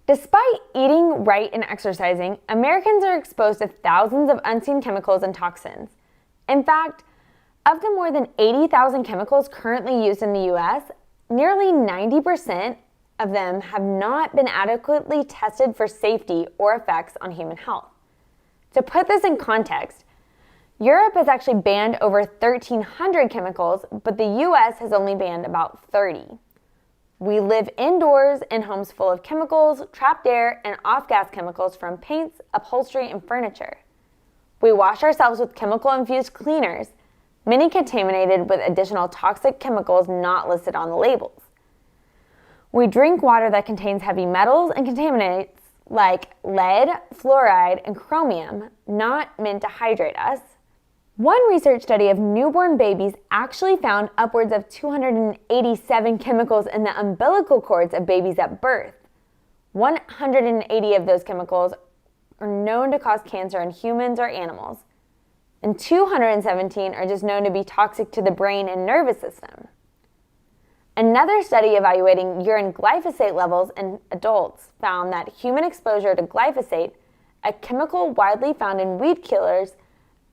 Despite eating right and exercising, Americans are exposed to thousands of unseen chemicals and toxins. In fact, of the more than 80,000 chemicals currently used in the US, nearly 90% of them have not been adequately tested for safety or effects on human health. To put this in context, Europe has actually banned over 1,300 chemicals, but the US has only banned about 30. We live indoors in homes full of chemicals, trapped air, and off-gas chemicals from paints, upholstery, and furniture. We wash ourselves with chemical-infused cleaners, many contaminated with additional toxic chemicals not listed on the labels. We drink water that contains heavy metals and contaminants like lead, fluoride, and chromium, not meant to hydrate us. One research study of newborn babies actually found upwards of 287 chemicals in the umbilical cords of babies at birth. 180 of those chemicals are known to cause cancer in humans or animals, and 217 are just known to be toxic to the brain and nervous system. Another study evaluating urine glyphosate levels in adults found that human exposure to glyphosate, a chemical widely found in weed killers,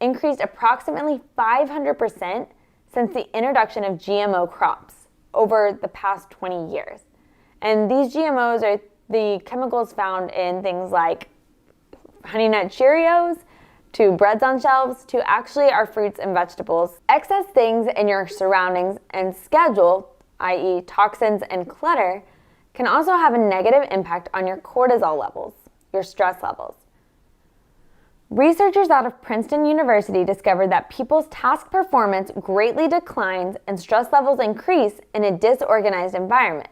increased approximately 500% since the introduction of GMO crops over the past 20 years. And these GMOs are the chemicals found in things like Honey Nut Cheerios, to breads on shelves, to actually our fruits and vegetables. Excess things in your surroundings and schedule, i.e. toxins and clutter, can also have a negative impact on your cortisol levels, your stress levels. Researchers out of Princeton University discovered that people's task performance greatly declines and stress levels increase in a disorganized environment.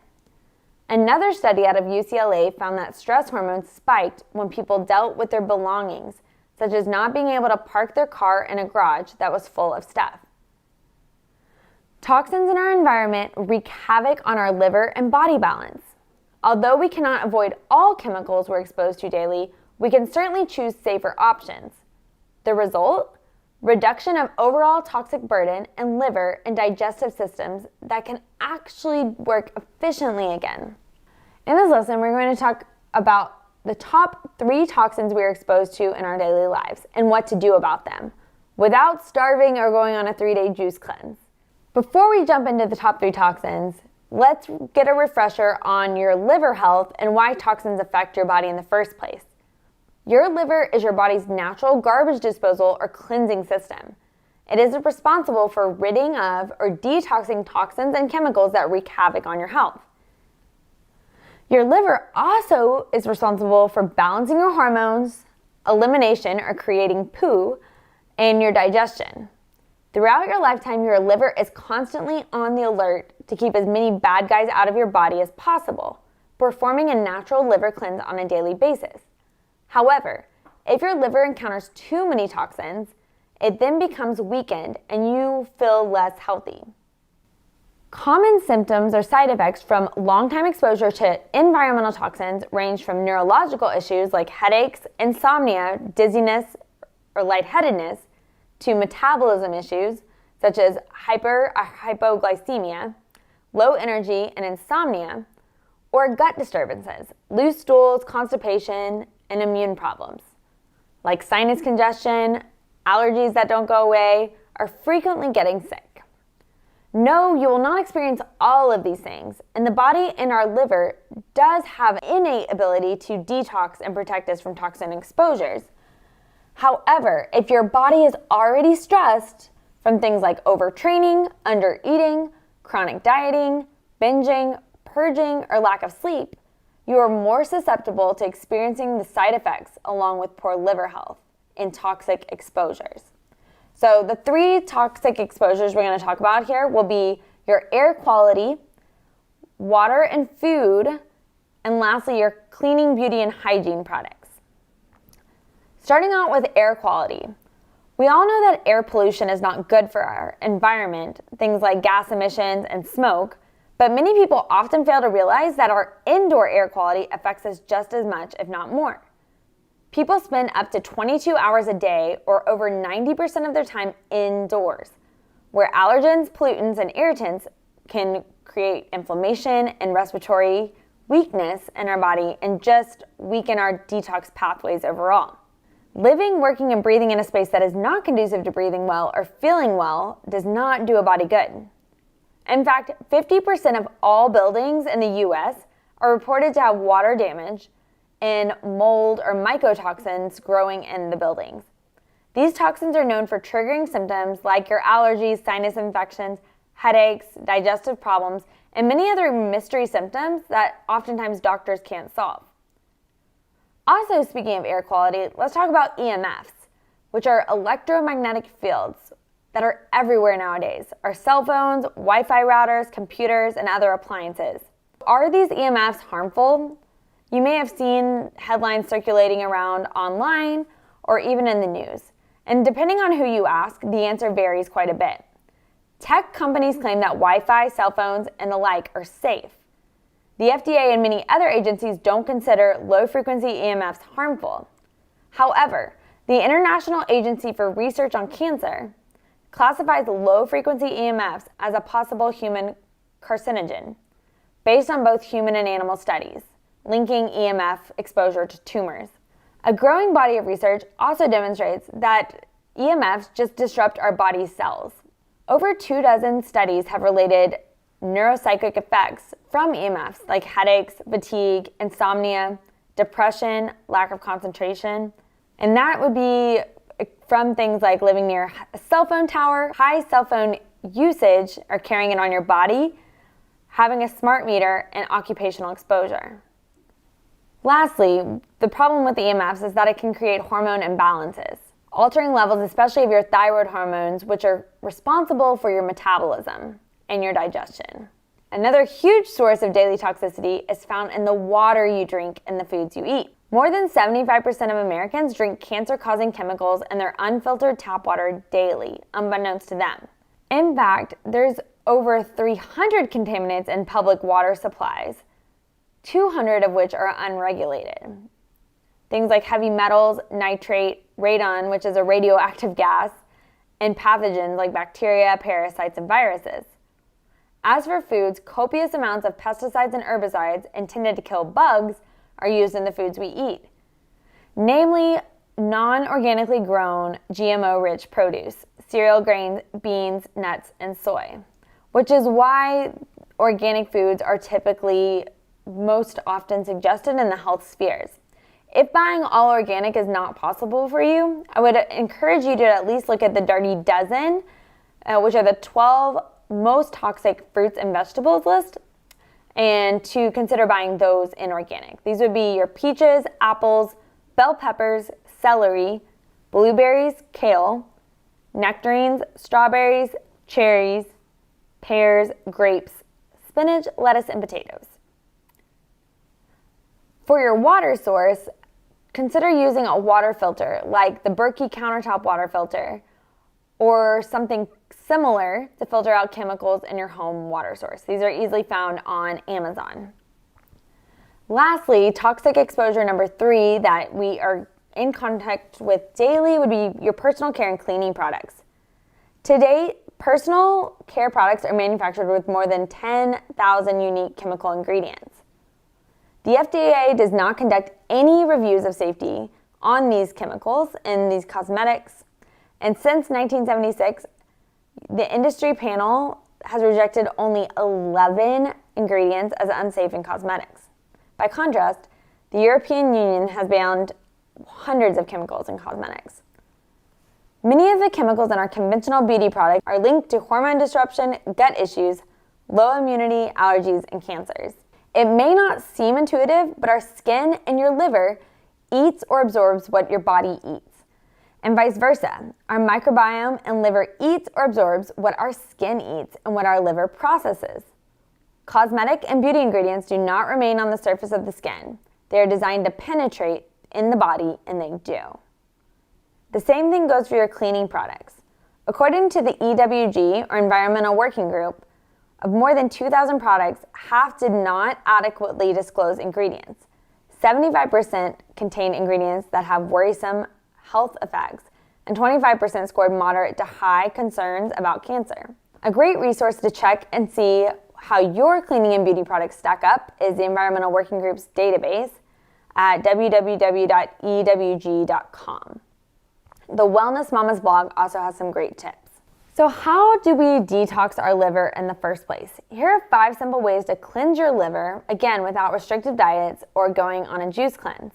Another study out of UCLA found that stress hormones spiked when people dealt with their belongings, such as not being able to park their car in a garage that was full of stuff. Toxins in our environment wreak havoc on our liver and body balance. Although we cannot avoid all chemicals we're exposed to daily, we can certainly choose safer options. The result? Reduction of overall toxic burden in liver and digestive systems that can actually work efficiently again. In this lesson, we're going to talk about the top 3 toxins we are exposed to in our daily lives and what to do about them without starving or going on a 3-day juice cleanse. Before we jump into the top 3 toxins, let's get a refresher on your liver health and why toxins affect your body in the first place. Your liver is your body's natural garbage disposal or cleansing system. It is responsible for ridding of or detoxing toxins and chemicals that wreak havoc on your health. Your liver also is responsible for balancing your hormones, elimination or creating poo, and your digestion. Throughout your lifetime, your liver is constantly on the alert to keep as many bad guys out of your body as possible, performing a natural liver cleanse on a daily basis. However, if your liver encounters too many toxins, it then becomes weakened and you feel less healthy. Common symptoms or side effects from long-time exposure to environmental toxins range from neurological issues like headaches, insomnia, dizziness, or lightheadedness, to metabolism issues such as hypoglycemia, low energy, and insomnia, or gut disturbances, loose stools, constipation, and immune problems, like sinus congestion, allergies that don't go away, or frequently getting sick. No, you will not experience all of these things, and the body and our liver does have an innate ability to detox and protect us from toxin exposures. However, if your body is already stressed from things like overtraining, undereating, chronic dieting, binging, purging, or lack of sleep, you are more susceptible to experiencing the side effects along with poor liver health in toxic exposures. So the 3 toxic exposures we're going to talk about here will be your air quality, water and food, and lastly, your cleaning, beauty, and hygiene products. Starting out with air quality. We all know that air pollution is not good for our environment, things like gas emissions and smoke, but many people often fail to realize that our indoor air quality affects us just as much, if not more. People spend up to 22 hours a day, or over 90% of their time, indoors, where allergens, pollutants, and irritants can create inflammation and respiratory weakness in our body and just weaken our detox pathways overall. Living, working, and breathing in a space that is not conducive to breathing well or feeling well does not do a body good. In fact, 50% of all buildings in the US are reported to have water damage and mold or mycotoxins growing in the buildings. These toxins are known for triggering symptoms like your allergies, sinus infections, headaches, digestive problems, and many other mystery symptoms that oftentimes doctors can't solve. Also, speaking of air quality, let's talk about EMFs, which are electromagnetic fields that are everywhere nowadays. Our cell phones, Wi-Fi routers, computers, and other appliances. Are these EMFs harmful? You may have seen headlines circulating around online or even in the news. And depending on who you ask, the answer varies quite a bit. Tech companies claim that Wi-Fi, cell phones, and the like are safe. The FDA and many other agencies don't consider low-frequency EMFs harmful. However, the International Agency for Research on Cancer classifies low-frequency EMFs as a possible human carcinogen, based on both human and animal studies, linking EMF exposure to tumors. A growing body of research also demonstrates that EMFs just disrupt our body's cells. Over 24 studies have related neuropsychic effects from EMFs like headaches, fatigue, insomnia, depression, lack of concentration. And that would be from things like living near a cell phone tower, high cell phone usage or carrying it on your body, having a smart meter, and occupational exposure. Lastly, the problem with EMFs is that it can create hormone imbalances, altering levels especially of your thyroid hormones, which are responsible for your metabolism and your digestion. Another huge source of daily toxicity is found in the water you drink and the foods you eat. More than 75% of Americans drink cancer-causing chemicals in their unfiltered tap water daily, unbeknownst to them. In fact, there's over 300 contaminants in public water supplies, 200 of which are unregulated. Things like heavy metals, nitrate, radon, which is a radioactive gas, and pathogens like bacteria, parasites, and viruses. As for foods, copious amounts of pesticides and herbicides intended to kill bugs are used in the foods we eat, namely non-organically grown, GMO-rich produce, cereal grains, beans, nuts, and soy, which is why organic foods are typically most often suggested in the health spheres. If buying all organic is not possible for you, I would encourage you to at least look at the Dirty Dozen, which are the 12 most toxic fruits and vegetables list, and to consider buying those in organic. These would be your peaches, apples, bell peppers, celery, blueberries, kale, nectarines, strawberries, cherries, pears, grapes, spinach, lettuce, and potatoes. For your water source, consider using a water filter like the Berkey countertop water filter or something similar to filter out chemicals in your home water source. These are easily found on Amazon. Lastly, toxic exposure number 3 that we are in contact with daily would be your personal care and cleaning products. To date, personal care products are manufactured with more than 10,000 unique chemical ingredients. The FDA does not conduct any reviews of safety on these chemicals in these cosmetics, and since 1976, the industry panel has rejected only 11 ingredients as unsafe in cosmetics. By contrast, the European Union has banned hundreds of chemicals in cosmetics. Many of the chemicals in our conventional beauty products are linked to hormone disruption, gut issues, low immunity, allergies, and cancers. It may not seem intuitive, but our skin and your liver eats or absorbs what your body eats. And vice versa. Our microbiome and liver eats or absorbs what our skin eats and what our liver processes. Cosmetic and beauty ingredients do not remain on the surface of the skin. They are designed to penetrate in the body, and they do. The same thing goes for your cleaning products. According to the EWG, or Environmental Working Group, of more than 2,000 products, half did not adequately disclose ingredients. 75% contain ingredients that have worrisome health effects, and 25% scored moderate to high concerns about cancer. A great resource to check and see how your cleaning and beauty products stack up is the Environmental Working Group's database at www.ewg.com. The Wellness Mama's blog also has some great tips. So how do we detox our liver in the first place? Here are 5 simple ways to cleanse your liver, again, without restrictive diets or going on a juice cleanse.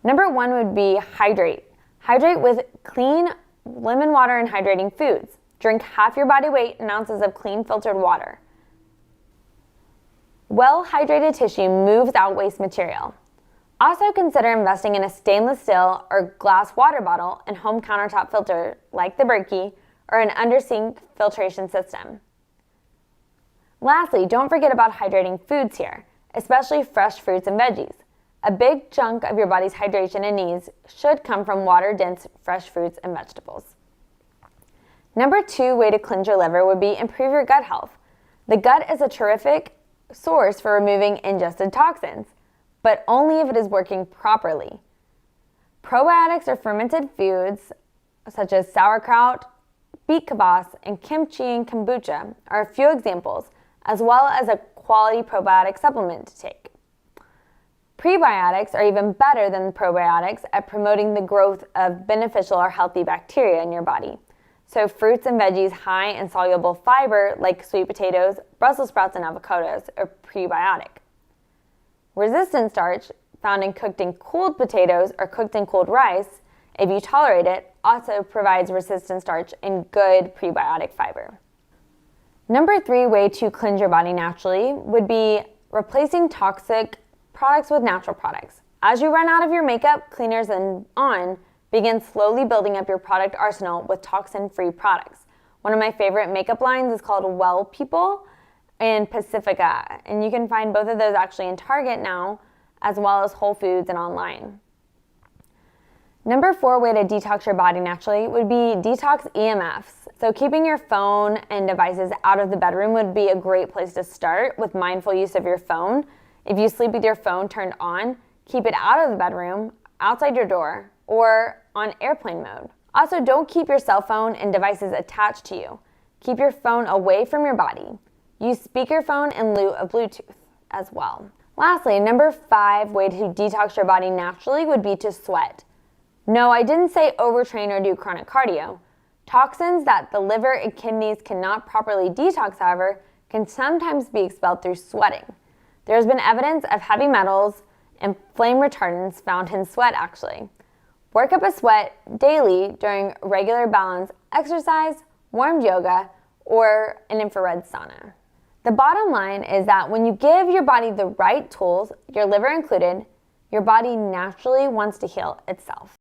Number 1 would be hydrate. Hydrate with clean lemon water and hydrating foods. Drink half your body weight in ounces of clean filtered water. Well-hydrated tissue moves out waste material. Also consider investing in a stainless steel or glass water bottle and home countertop filter like the Berkey or an under-sink filtration system. Lastly, don't forget about hydrating foods here, especially fresh fruits and veggies. A big chunk of your body's hydration and needs should come from water-dense fresh fruits and vegetables. Number 2 way to cleanse your liver would be improve your gut health. The gut is a terrific source for removing ingested toxins, but only if it is working properly. Probiotics or fermented foods such as sauerkraut, beet kvass, and kimchi and kombucha are a few examples, as well as a quality probiotic supplement to take. Prebiotics are even better than probiotics at promoting the growth of beneficial or healthy bacteria in your body. So fruits and veggies high in soluble fiber like sweet potatoes, Brussels sprouts, and avocados are prebiotic. Resistant starch, found in cooked and cooled potatoes or cooked and cooled rice, if you tolerate it, also provides resistant starch and good prebiotic fiber. Number 3 way to cleanse your body naturally would be replacing toxic products with natural products. As you run out of your makeup, cleaners, and begin slowly building up your product arsenal with toxin-free products. One of my favorite makeup lines is called Well People and Pacifica, and you can find both of those actually in Target now, as well as Whole Foods and online. Number 4 way to detox your body naturally would be detox EMFs. So keeping your phone and devices out of the bedroom would be a great place to start with mindful use of your phone. If you sleep with your phone turned on, keep it out of the bedroom, outside your door, or on airplane mode. Also, don't keep your cell phone and devices attached to you. Keep your phone away from your body. Use speakerphone in lieu of Bluetooth as well. Lastly, number 5 way to detox your body naturally would be to sweat. No, I didn't say overtrain or do chronic cardio. Toxins that the liver and kidneys cannot properly detox, however, can sometimes be expelled through sweating. There has been evidence of heavy metals and flame retardants found in sweat actually. Work up a sweat daily during regular balance exercise, warm yoga, or an infrared sauna. The bottom line is that when you give your body the right tools, your liver included, your body naturally wants to heal itself.